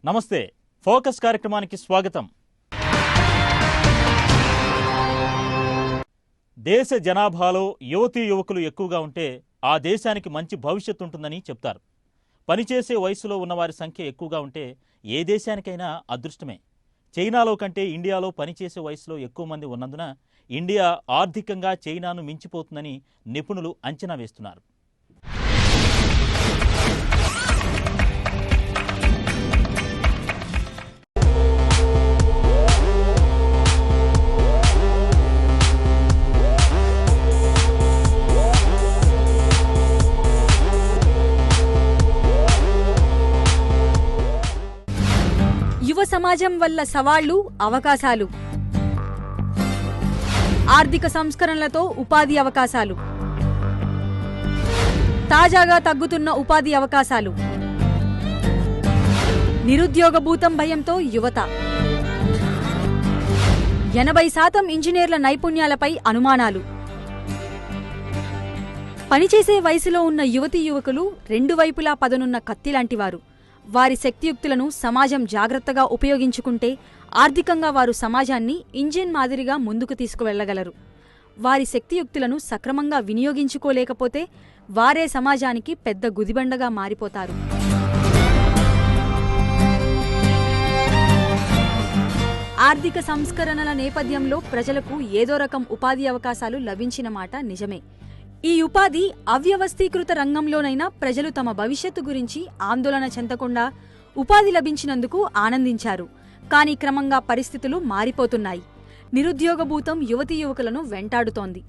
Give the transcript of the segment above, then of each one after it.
నమస్తే ఫోకస్ కార్యక్రమానికి స్వాగతం. దేశ జనాభాలో యువతీ యువకులు ఎక్కువగా ఉంటే ఆ దేశానికి మంచి భవిష్యత్తు ఉంటుందని చెప్తారు. పనిచేసే వయసులో ఉన్నవారి సంఖ్య ఎక్కువగా ఉంటే ఏ దేశానికైనా అదృష్టమే. చైనాలో కంటే ఇండియాలో పనిచేసే వయసులో ఎక్కువ మంది ఉన్నందున ఇండియా ఆర్థికంగా చైనాను మించిపోతుందని నిపుణులు అంచనా వేస్తున్నారు. యువ సమాజం వల్ల సవాళ్లు, అవకాశాలు. ఆర్థిక సంస్కరణలతో ఉపాధి అవకాశాలు. తాజాగా తగ్గుతున్న ఉపాధి అవకాశాలు. నిరుద్యోగ భూతం భయంతో యువత. 80% ఇంజనీర్ల నైపుణ్యాలపై అనుమానాలు. పనిచేసే వయసులో ఉన్న యువతీ యువకులు రెండు వైపులా పదనున్న కత్తిలాంటివారు. వారి శక్తియుక్తులను సమాజం జాగ్రత్తగా ఉపయోగించుకుంటే ఆర్థికంగా వారు సమాజాన్ని ఇంజిన్ మాదిరిగా ముందుకు తీసుకువెళ్లగలరు. వారి శక్తియుక్తులను సక్రమంగా వినియోగించుకోలేకపోతే వారే సమాజానికి పెద్ద గుదిబండగా మారిపోతారు. ఆర్థిక సంస్కరణల నేపథ్యంలో ప్రజలకు ఏదో రకం ఉపాధి అవకాశాలు లభించిన మాట నిజమే. ఈ ఉపాధి అవ్యవస్థీకృత రంగంలోనైనా ప్రజలు తమ భవిష్యత్తు గురించి ఆందోళన చెందకుండా ఉపాధి లభించినందుకు ఆనందించారు. కానీ క్రమంగా పరిస్థితులు మారిపోతున్నాయి. నిరుద్యోగ భూతం యువతీ యువకులను వెంటాడుతోంది.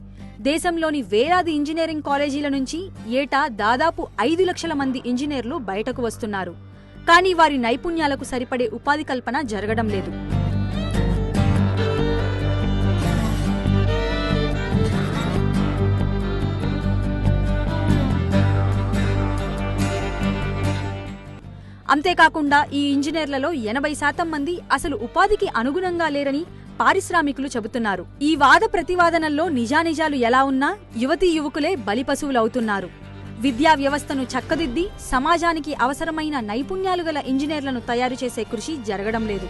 దేశంలోని వేలాది ఇంజనీరింగ్ కాలేజీల నుంచి ఏటా దాదాపు 5 లక్షల మంది ఇంజనీర్లు బయటకు వస్తున్నారు. కానీ వారి నైపుణ్యాలకు సరిపడే ఉపాధి కల్పన జరగడం లేదు. అంతేకాకుండా ఈ ఇంజనీర్లలో 80% మంది అసలు ఉపాధికి అనుగుణంగా లేరని పారిశ్రామికులు చెబుతున్నారు. ఈ వాద ప్రతివాదనల్లో నిజానిజాలు ఎలా ఉన్నా యువతీ యువకులే బలిపశువులవుతున్నారు. విద్యా వ్యవస్థను చక్కదిద్ది సమాజానికి అవసరమైన నైపుణ్యాలు గల ఇంజనీర్లను తయారు చేసే కృషి జరగడం లేదు.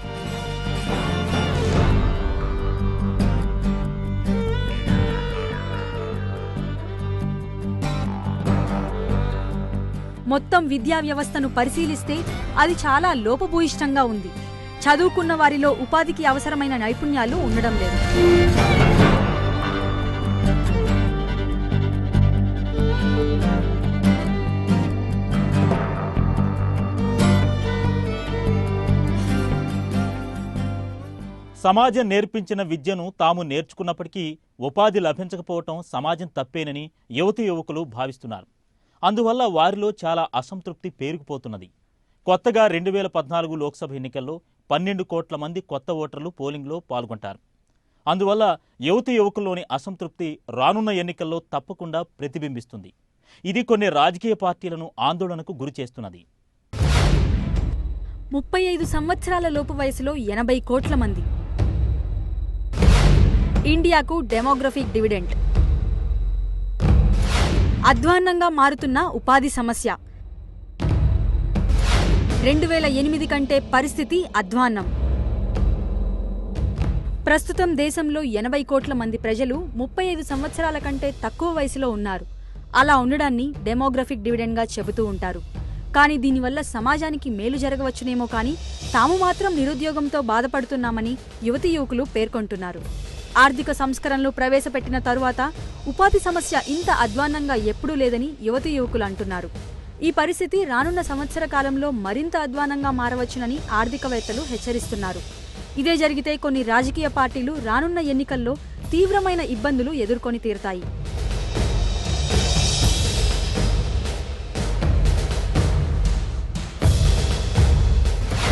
మొత్తం విద్యా వ్యవస్థను పరిశీలిస్తే అది చాలా లోపభూయిష్టంగా ఉంది. చదువుకున్న వారిలో ఉపాధికి అవసరమైన నైపుణ్యాలు ఉండడం లేదు. సమాజం నేర్పించిన విద్యను తాము నేర్చుకున్నప్పటికీ ఉపాధి లభించకపోవటం సమాజం తప్పేనని యువతీ యువకులు భావిస్తున్నారు. అందువల్ల వారిలో చాలా అసంతృప్తి పేరుకుపోతున్నది. కొత్తగా 2014 లోక్సభ ఎన్నికల్లో 12 కోట్ల మంది కొత్త ఓటర్లు పోలింగ్లో పాల్గొంటారు. అందువల్ల యువతీ యువకుల్లోని అసంతృప్తి రానున్న ఎన్నికల్లో తప్పకుండా ప్రతిబింబిస్తుంది. ఇది కొన్ని రాజకీయ పార్టీలను ఆందోళనకు గురిచేస్తున్నది. 35 సంవత్సరాల లోపు వయసులో 80 కోట్ల మంది. ఇండియాకు డెమోగ్రఫిక్ డివిడెంట్. అధ్వాన్నంగా మారుతున్న ఉపాధి సమస్య. 2008 కంటే పరిస్థితి అధ్వాన్నం. ప్రస్తుతం దేశంలో 80 కోట్ల మంది ప్రజలు 35 సంవత్సరాల కంటే తక్కువ వయసులో ఉన్నారు. అలా ఉండడాన్ని డెమోగ్రఫిక్ డివిడెండ్గా చెబుతూ ఉంటారు. కానీ దీనివల్ల సమాజానికి మేలు జరగవచ్చునేమో కానీ తాము మాత్రం నిరుద్యోగంతో బాధపడుతున్నామని యువతీ యువకులు పేర్కొంటున్నారు. ఆర్థిక సంస్కరణలు ప్రవేశపెట్టిన తరువాత ఉపాధి సమస్య ఇంత అధ్వాన్నంగా ఎప్పుడూ లేదని యువతీ యువకులు అంటున్నారు. ఈ పరిస్థితి రానున్న సంవత్సర కాలంలో మరింత అధ్వాన్నంగా మారవచ్చునని ఆర్థికవేత్తలు హెచ్చరిస్తున్నారు. ఇదే జరిగితే కొన్ని రాజకీయ పార్టీలు రానున్న ఎన్నికల్లో తీవ్రమైన ఇబ్బందులు ఎదుర్కొని తీరుతాయి.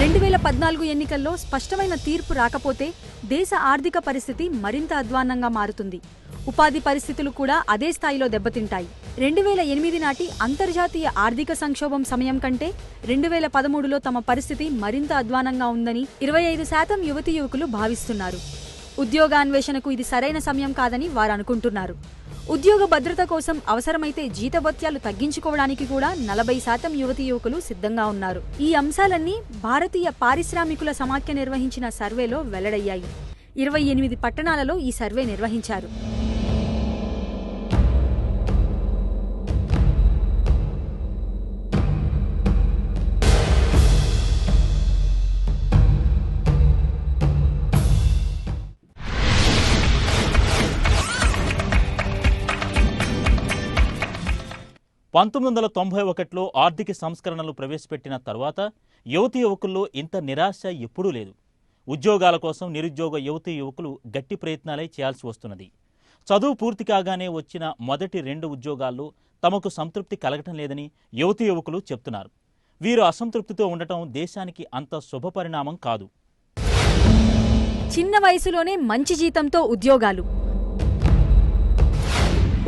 2014 ఎన్నికల్లో స్పష్టమైన తీర్పు రాకపోతే దేశ ఆర్థిక పరిస్థితి మరింత అధ్వాన్నంగా మారుతుంది. ఉపాధి పరిస్థితులు కూడా అదే స్థాయిలో దెబ్బతింటాయి. 2008 నాటి అంతర్జాతీయ ఆర్థిక సంక్షోభం సమయం కంటే 2013లో తమ పరిస్థితి మరింత అధ్వానంగా ఉందని 25% యువతీ యువకులు భావిస్తున్నారు. ఉద్యోగాన్వేషణకు ఇది సరైన సమయం కాదని వారు అనుకుంటున్నారు. ఉద్యోగ భద్రత కోసం అవసరమైతే జీతభత్యాలు తగ్గించుకోవడానికి కూడా 40% యువతీ యువకులు సిద్ధంగా ఉన్నారు. ఈ అంశాలన్నీ భారతీయ పారిశ్రామికుల సమాఖ్య నిర్వహించిన సర్వేలో వెల్లడయ్యాయి. 28 పట్టణాలలో ఈ సర్వే నిర్వహించారు. పంతొమ్మిది 1991లో ఆర్థిక సంస్కరణలు ప్రవేశపెట్టిన తర్వాత యువతీ యువకుల్లో ఇంత నిరాశ ఎప్పుడూ లేదు. ఉద్యోగాల కోసం నిరుద్యోగ యువతీ యువకులు గట్టి ప్రయత్నాలే చేయాల్సి వస్తున్నది. చదువు పూర్తి కాగానే వచ్చిన మొదటి 2 ఉద్యోగాల్లో తమకు సంతృప్తి కలగటం లేదని యువతీ యువకులు చెప్తున్నారు. వీరు అసంతృప్తితో ఉండటం దేశానికి అంత శుభపరిణామం కాదు. చిన్న వయసులోనే మంచి జీతంతో ఉద్యోగాలు,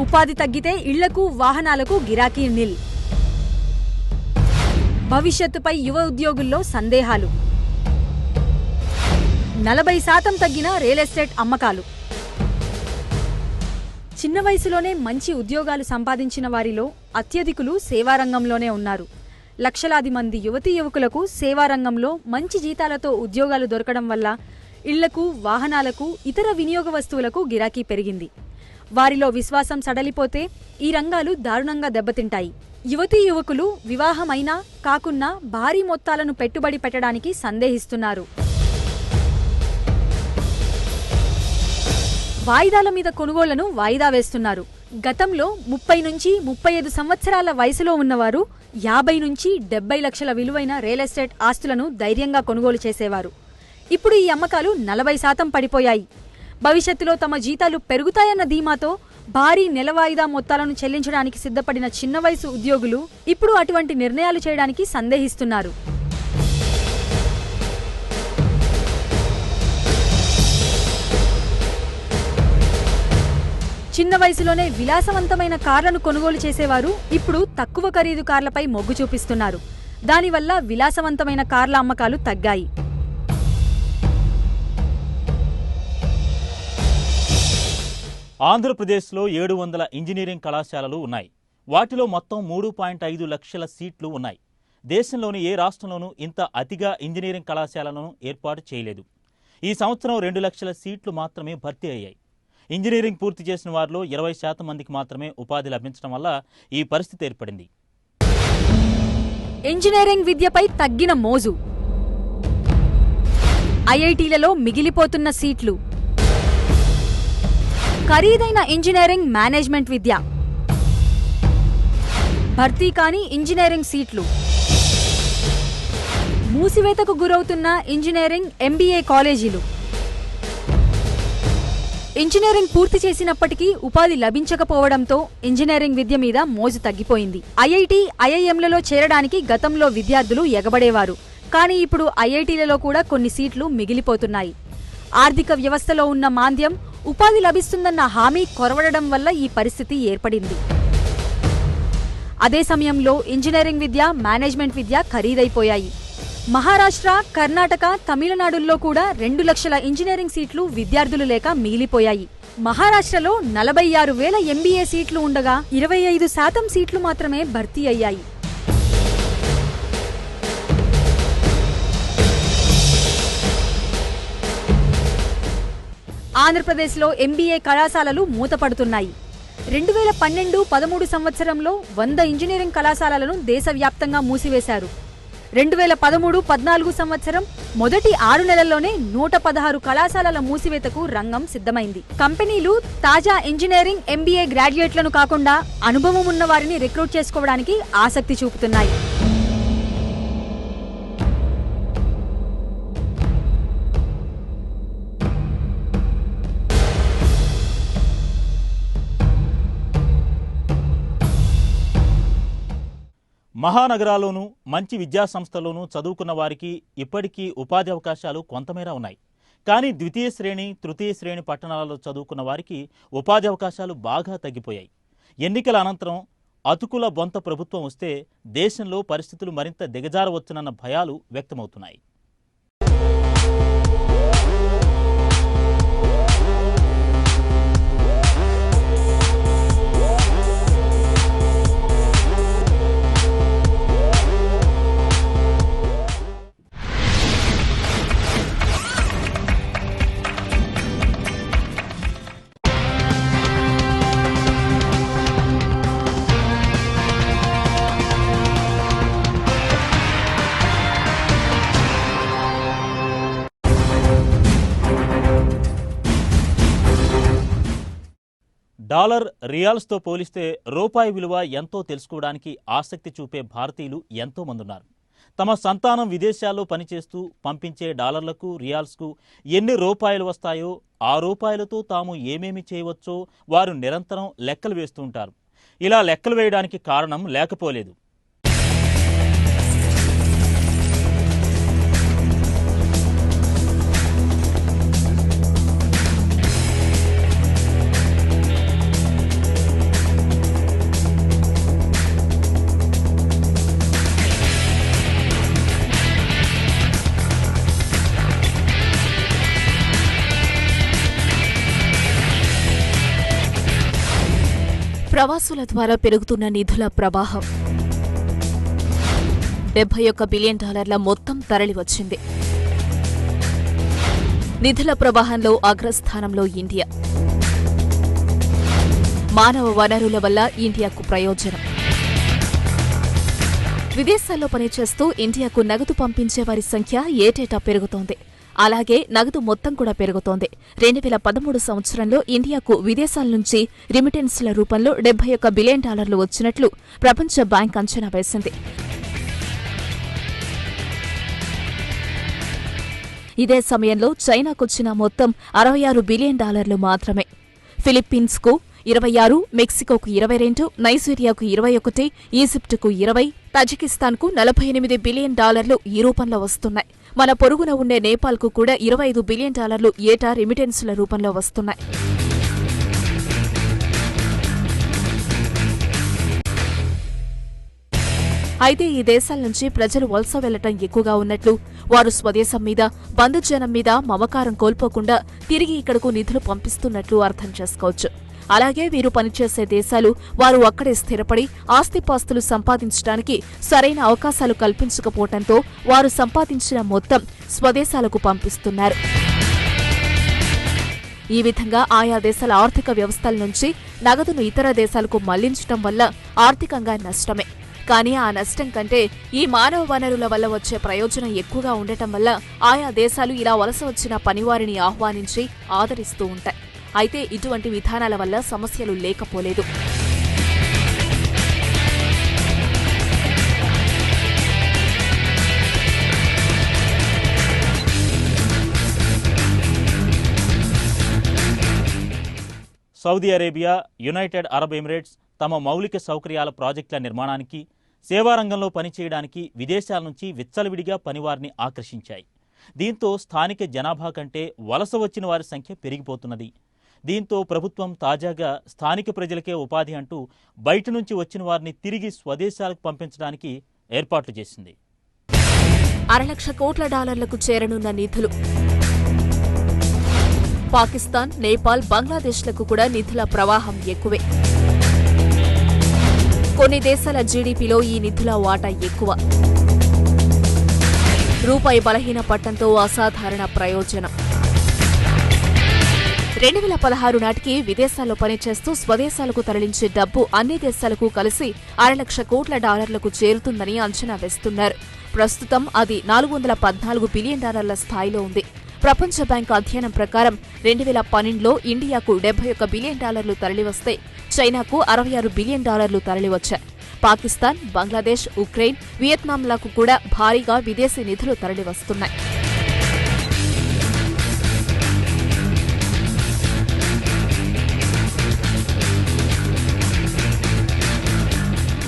ఉపాధి తగ్గితే ఇళ్లకు వాహనాలకు గిరాకీ నిల్, భవిష్యత్తుపై యువ ఉద్యోగుల్లో సందేహాలు, 40% తగ్గిన రియల్ ఎస్టేట్ అమ్మకాలు. చిన్న వయసులోనే మంచి ఉద్యోగాలు సంపాదించిన వారిలో అత్యధికులు సేవారంగంలోనే ఉన్నారు. లక్షలాది మంది యువతీ యువకులకు సేవారంగంలో మంచి జీతాలతో ఉద్యోగాలు దొరకడం వల్ల ఇళ్లకు, వాహనాలకు, ఇతర వినియోగ వస్తువులకు గిరాకీ పెరిగింది. వారిలో విశ్వాసం సడలిపోతే ఈ రంగాలు దారుణంగా దెబ్బతింటాయి. యువతీ యువకులు వివాహమైనా కాకున్నా భారీ మొత్తాలను పెట్టుబడి పెట్టడానికి సందేహిస్తున్నారు. వాయిదాల మీద కొనుగోళ్లను వాయిదా వేస్తున్నారు. గతంలో 30 నుంచి 35 సంవత్సరాల వయసులో ఉన్నవారు 50 నుంచి 70 లక్షల విలువైన రియల్ ఎస్టేట్ ఆస్తులను ధైర్యంగా కొనుగోలు చేసేవారు. ఇప్పుడు ఈ అమ్మకాలు 40% పడిపోయాయి. భవిష్యత్తులో తమ జీతాలు పెరుగుతాయన్న ధీమాతో భారీ నెల వాయిదా మొత్తాలను చెల్లించడానికి సిద్ధపడిన చిన్న వయసు ఉద్యోగులు ఇప్పుడు అటువంటి నిర్ణయాలు చేయడానికి సందేహిస్తున్నారు. చిన్న వయసులోనే విలాసవంతమైన కార్లను కొనుగోలు చేసేవారు ఇప్పుడు తక్కువ ఖరీదు కార్లపై మొగ్గు చూపిస్తున్నారు. దానివల్ల విలాసవంతమైన కార్ల అమ్మకాలు తగ్గాయి. ఆంధ్రప్రదేశ్లో 700 ఇంజనీరింగ్ కళాశాలలు ఉన్నాయి. వాటిలో మొత్తం 3.5 లక్షల సీట్లు ఉన్నాయి. దేశంలోని ఏ రాష్ట్రంలోనూ ఇంత అతిగా ఇంజనీరింగ్ కళాశాలను ఏర్పాటు చేయలేదు. ఈ సంవత్సరం 2 లక్షల సీట్లు మాత్రమే భర్తీ అయ్యాయి. ఇంజనీరింగ్ పూర్తి చేసిన వారిలో 20% మందికి మాత్రమే ఉపాధి లభించడం వల్ల ఈ పరిస్థితి ఏర్పడింది. ఇంజనీరింగ్ విద్యపై తగ్గిన మోజు, ఐఐటీలలో మిగిలిపోతున్న సీట్లు, ఖరీదైన ఇంజనీరింగ్ మేనేజ్మెంట్ విద్య, భర్తీ కాని ఇంజనీరింగ్ సీట్లు, మూసివేతకు గురవుతున్న ఇంజనీరింగ్ ఎంబీఏ కాలేజీలు. ఇంజనీరింగ్ పూర్తి చేసినప్పటికీ ఉపాధి లభించకపోవడంతో ఇంజనీరింగ్ విద్య మీద మోజు తగ్గిపోయింది. ఐఐటి, ఐఐఎంలలో చేరడానికి గతంలో విద్యార్థులు ఎగబడేవారు. కానీ ఇప్పుడు ఐఐటీలలో కూడా కొన్ని సీట్లు మిగిలిపోతున్నాయి. ఆర్థిక వ్యవస్థలో ఉన్న మాంద్యం, ఉపాధి లభిస్తుందన్న హామీ కొరవడడం వల్ల ఈ పరిస్థితి ఏర్పడింది. అదే సమయంలో ఇంజనీరింగ్ విద్య, మేనేజ్మెంట్ విద్య ఖరీదైపోయాయి. మహారాష్ట్ర, కర్ణాటక, తమిళనాడుల్లో కూడా 2 లక్షల ఇంజనీరింగ్ సీట్లు విద్యార్థులు లేక మిగిలిపోయాయి. మహారాష్ట్రలో 46,000 ఎంబీఏ సీట్లు ఉండగా 25% సీట్లు మాత్రమే భర్తీ అయ్యాయి. ఆంధ్రప్రదేశ్లో ఎంబీఏ కళాశాలలు మూతపడుతున్నాయి. 2012-13 సంవత్సరంలో 100 ఇంజనీరింగ్ కళాశాలలను దేశవ్యాప్తంగా మూసివేశారు. 2013-14 సంవత్సరం మొదటి 6 నెలల్లోనే 116 కళాశాలల మూసివేతకు రంగం సిద్ధమైంది. కంపెనీలు తాజా ఇంజనీరింగ్, ఎంబీఏ గ్రాడ్యుయేట్లను కాకుండా అనుభవం ఉన్న వారిని రిక్రూట్ చేసుకోవడానికి ఆసక్తి చూపుతున్నాయి. మహానగరాల్లోనూ మంచి విద్యాసంస్థల్లోనూ చదువుకున్న వారికి ఇప్పటికీ ఉపాధి అవకాశాలు కొంతమేర ఉన్నాయి. కానీ ద్వితీయ శ్రేణి, తృతీయ శ్రేణి పట్టణాలలో చదువుకున్న వారికి ఉపాధి అవకాశాలు బాగా తగ్గిపోయాయి. ఎన్నికల అనంతరం అతుకుల బొంత ప్రభుత్వం వస్తే దేశంలో పరిస్థితులు మరింత దిగజారవచ్చునన్న భయాలు వ్యక్తమవుతున్నాయి. డాలర్, రియాల్స్తో పోలిస్తే రూపాయి విలువ ఎంతో తెలుసుకోవడానికి ఆసక్తి చూపే భారతీయులు ఎంతో మంది ఉన్నారు. తమ సంతానం విదేశాల్లో పనిచేస్తూ పంపించే డాలర్లకు, రియాల్స్కు ఎన్ని రూపాయలు వస్తాయో ఆ రూపాయలతో తాము ఏమేమి చేయవచ్చో వారు నిరంతరం లెక్కలు వేస్తూ ఉంటారు. ఇలా లెక్కలు వేయడానికి కారణం లేకపోలేదు. ప్రవాసుల ద్వారా పెరుగుతున్న నిధుల ప్రవాహం. $71 బిలియన్ మొత్తం తరలివచ్చింది. నిధుల ప్రవాహంలో అగ్రస్థానంలో ఇండియా. మానవ వనరుల వల్ల ఇండియాకు ప్రయోజనం. విదేశాల్లో పనిచేస్తూ ఇండియాకు నగదు పంపించే వారి సంఖ్య ఏటేటా పెరుగుతోంది. అలాగే నగదు మొత్తం కూడా పెరుగుతోంది. 2013 సంవత్సరంలో ఇండియాకు విదేశాల నుంచి రిమిటెన్స్ల రూపంలో $71 బిలియన్ వచ్చినట్లు ప్రపంచ బ్యాంక్ అంచనా వేసింది. ఇదే సమయంలో చైనాకొచ్చిన మొత్తం $66 బిలియన్ మాత్రమే. ఫిలిప్పీన్స్కు 26, మెక్సికోకు 22, నైజీరియాకు 21, ఈజిప్టుకు 20, తజికిస్తాన్కు $48 బిలియన్ ఈ రూపంలో వస్తున్నాయి. మన పొరుగున ఉండే నేపాల్కు కూడా $25 బిలియన్ ఏటా రిమిటెన్స్ల రూపంలో వస్తున్నాయి. అయితే ఈ దేశాల నుంచి ప్రజలు వలస వెళ్లటం ఎక్కువగా ఉన్నట్లు, వారు స్వదేశం మీద, బంధుజనం మీద మమకారం కోల్పోకుండా తిరిగి ఇక్కడకు నిధులు పంపిస్తున్నట్లు అర్థం చేసుకోవచ్చు. అలాగే వీరు పనిచేసే దేశాలు వారు అక్కడే స్థిరపడి ఆస్తిపాస్తులు సంపాదించడానికి సరైన అవకాశాలు కల్పించకపోవడంతో వారు సంపాదించిన మొత్తం స్వదేశాలకు పంపిస్తున్నారు. ఈ విధంగా ఆయా దేశాల ఆర్థిక వ్యవస్థల నుంచి నగదును ఇతర దేశాలకు మళ్లించటం వల్ల ఆర్థికంగా నష్టమే. కానీ ఆ నష్టం కంటే ఈ మానవ వనరుల వల్ల వచ్చే ప్రయోజనం ఎక్కువగా ఉండటం వల్ల ఆయా దేశాలు ఇలా వలస వచ్చిన పనివారిని ఆహ్వానించి ఆదరిస్తూ ఉంటాయి. అయితే ఇటువంటి విధానాల వల్ల సమస్యలు లేకపోలేదు. Saudi Arabia, United Arab Emirates తమ మౌలిక సౌకర్యాల ప్రాజెక్టుల నిర్మాణానికి, సేవారంగంలో పనిచేయడానికి విదేశాల నుంచి విచ్చలవిడిగా పనివారిని ఆకర్షించాయి. దీంతో స్థానిక జనాభా కంటే వలస వచ్చిన వారి సంఖ్య పెరిగిపోతున్నది. దీంతో ప్రభుత్వం తాజాగా స్థానిక ప్రజలకే ఉపాధి అంటూ బయట నుంచి వచ్చిన వారిని తిరిగి స్వదేశాలకు పంపించడానికి ఏర్పాట్లు చేసింది. $1,00,000 కోట్ల చేరనున్న నిధులు. పాకిస్తాన్, నేపాల్, బంగ్లాదేశ్లకు కూడా నిధుల ప్రవాహం ఎక్కువే. కొన్ని దేశాల జీడీపీలో ఈ నిధుల వాటా ఎక్కువ. రూపాయి బలహీన పట్టంతో అసాధారణ ప్రయోజనం. 2016 నాటికి విదేశాల్లో పనిచేస్తూ స్వదేశాలకు తరలించే డబ్బు అన్ని దేశాలకు కలిసి $1,00,000 కోట్ల చేరుతుందని అంచనా వేస్తున్నారు. ప్రస్తుతం అది $414 బిలియన్ స్థాయిలో ఉంది. ప్రపంచ బ్యాంక్ అధ్యయనం ప్రకారం 2012లో ఇండియాకు $71 బిలియన్ తరలివస్తే చైనాకు $66 బిలియన్ తరలివచ్చాయి. పాకిస్తాన్, బంగ్లాదేశ్, ఉక్రెయిన్, వియత్నాంలకు కూడా భారీగా విదేశీ నిధులు తరలివస్తున్నాయి.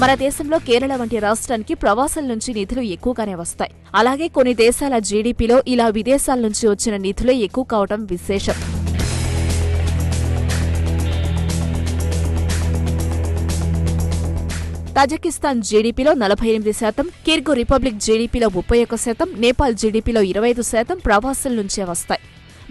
మన దేశంలో కేరళ వంటి రాష్ట్రానికి ప్రవాసాల నుంచి నిధులు ఎక్కువగానే వస్తాయి. అలాగే కొన్ని దేశాల జీడీపీలో ఇలా విదేశాల నుంచి వచ్చిన నిధులే ఎక్కువ కావడం విశేషం. తజికిస్తాన్ జీడీపీలో 48%, కిర్గు రిపబ్లిక్ జీడీపీలో 31%, నేపాల్ జీడీపీలో 25% ప్రవాసుల నుంచే వస్తాయి.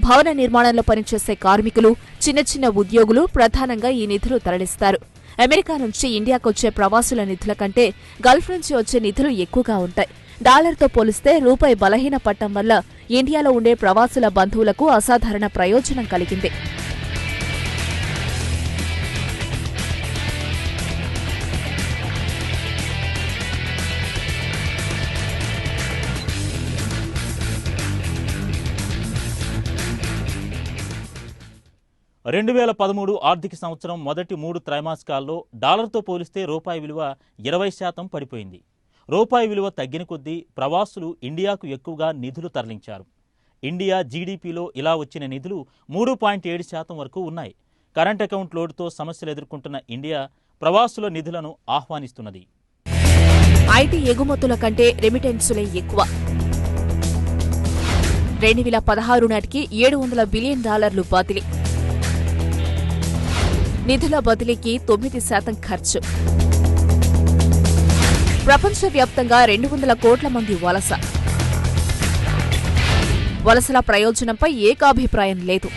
భవన నిర్మాణంలో పనిచేసే కార్మికులు, చిన్న చిన్న ఉద్యోగులు ప్రధానంగా ఈ నిధులు తరలిస్తారు. అమెరికా నుంచి ఇండియాకొచ్చే ప్రవాసుల నిధుల కంటే గల్ఫ్ నుంచి వచ్చే నిధులు ఎక్కువగా ఉంటాయి. డాలర్తో పోలిస్తే రూపాయి బలహీన పట్టం వల్ల ఇండియాలో ఉండే ప్రవాసుల బంధువులకు అసాధారణ ప్రయోజనం కలిగింది. 2013 ఆర్థిక సంవత్సరం మొదటి 3 త్రైమాసికాల్లో డాలర్తో పోలిస్తే రూపాయి విలువ 20% పడిపోయింది. రూపాయి విలువ తగ్గిన కొద్దీ ప్రవాసులు ఇండియాకు ఎక్కువగా నిధులు తరలించారు. ఇండియా జీడీపీలో ఇలా వచ్చిన నిధులు 3.7% వరకు ఉన్నాయి. కరెంట్ అకౌంట్ లోటుతో సమస్యలు ఎదుర్కొంటున్న ఇండియా ప్రవాసుల నిధులను ఆహ్వానిస్తున్నది. ఐటీ ఎగుమతుల కంటే రెమిటెన్సులే ఎక్కువ. 2016 నాటికి $700 బిలియన్ బదిలీ. నిధుల బదిలీకి 9% ఖర్చు. ప్రపంచవ్యాప్తంగా 200 కోట్ల మంది వలస. వలసల ప్రయోజనంపై ఏకాభిప్రాయం లేదు.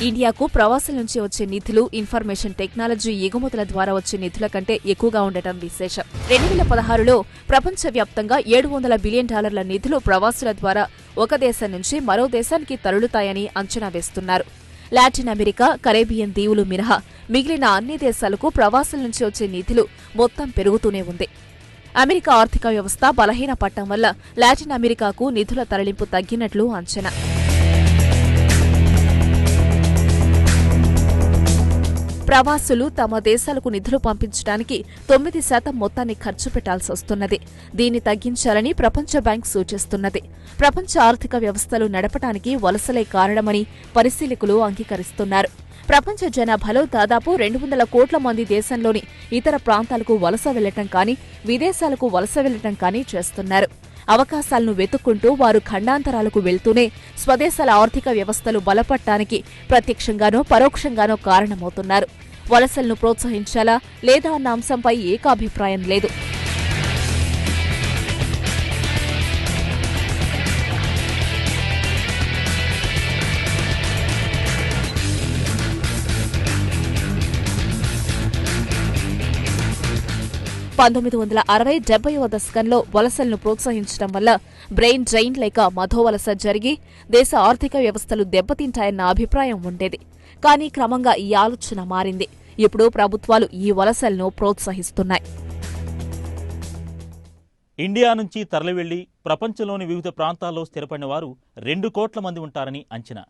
ఇండియాకు ప్రవాసుల నుంచి వచ్చే నిధులు ఇన్ఫర్మేషన్ టెక్నాలజీ ఎగుమతుల ద్వారా వచ్చే నిధుల కంటే ఎక్కువగా ఉండటం విశేషం. 2016లో ప్రపంచవ్యాప్తంగా $700 బిలియన్ నిధులు ప్రవాసుల ద్వారా ఒక దేశం నుంచి మరో దేశానికి తరలుతాయని అంచనా వేస్తున్నారు. లాటిన్ అమెరికా, కరేబియన్ దీవులు మినహా మిగిలిన అన్ని దేశాలకు ప్రవాసుల నుంచి వచ్చే నిధులు మొత్తం పెరుగుతూనే ఉంది. అమెరికా ఆర్థిక వ్యవస్థ బలహీనపడటం వల్ల లాటిన్ అమెరికాకు నిధుల తరలింపు తగ్గినట్లు అంచనా. ప్రవాసులు తమ దేశాలకు నిధులు పంపించడానికి 9% మొత్తాన్ని ఖర్చు పెట్టాల్సి వస్తున్నది. దీన్ని తగ్గించాలని ప్రపంచ బ్యాంక్ సూచిస్తున్నది. ప్రపంచ ఆర్థిక వ్యవస్థలు నడపడానికి వలసలే కారణమని పరిశీలకులు అంగీకరిస్తున్నారు. ప్రపంచ జనాభాలో దాదాపు 200 కోట్ల మంది దేశంలోని ఇతర ప్రాంతాలకు వలస వెళ్లటం కానీ, విదేశాలకు వలస వెళ్లటం కానీ చేస్తున్నారు. అవకాశాలను వెతుక్కుంటూ వారు ఖండాంతరాలకు వెళ్తూనే స్వదేశాల ఆర్థిక వ్యవస్థలు బలపడటానికి ప్రత్యక్షంగానో పరోక్షంగానో కారణమవుతున్నారు. వలసలను ప్రోత్సహించాలా లేదా అన్న అంశంపై ఏకాభిప్రాయం లేదు. $1960, 70వ దశకంలో వలసలను ప్రోత్సహించడం వల్ల బ్రెయిన్ డ్రైన్ లేక మధోవలస జరిగి దేశ ఆర్థిక వ్యవస్థలు దెబ్బతింటాయన్న అభిప్రాయం ఉండేది. కానీ క్రమంగా ఈ ఆలోచన మారింది. ఇప్పుడు ప్రభుత్వాలు ఈ వలసలను ప్రోత్సహిస్తున్నాయి. ఇండియా నుంచి తరలివెళ్లి ప్రపంచంలోని వివిధ ప్రాంతాల్లో స్థిరపడిన వారు 2 కోట్ల మంది ఉంటారని అంచనా.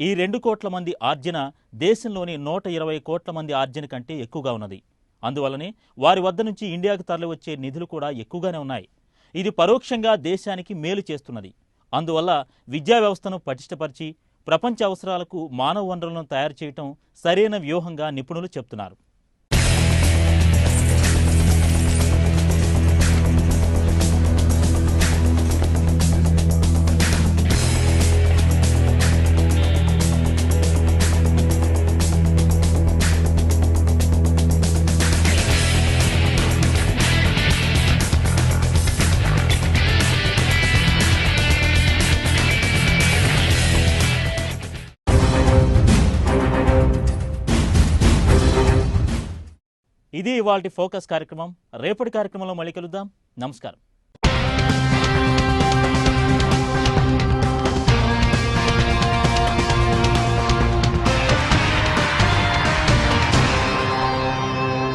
ఈ 2 కోట్ల మంది ఆర్జన దేశంలోని 120 కోట్ల మంది ఆర్జన కంటే ఎక్కువగా ఉన్నది. అందువల్లనే వారి వద్ద నుంచి ఇండియాకు తరలివచ్చే నిధులు కూడా ఎక్కువగానే ఉన్నాయి. ఇది పరోక్షంగా దేశానికి మేలు చేస్తున్నది. అందువల్ల విద్యా వ్యవస్థను పటిష్టపరిచి ప్రపంచ అవసరాలకు మానవ వనరులను తయారు చేయటం సరైన వ్యూహంగా నిపుణులు చెప్తున్నారు. ఇది ఇవాల్టి ఫోకస్ కార్యక్రమం. రేపటి కార్యక్రమంలో మళ్ళీ కలుద్దాం. నమస్కారం.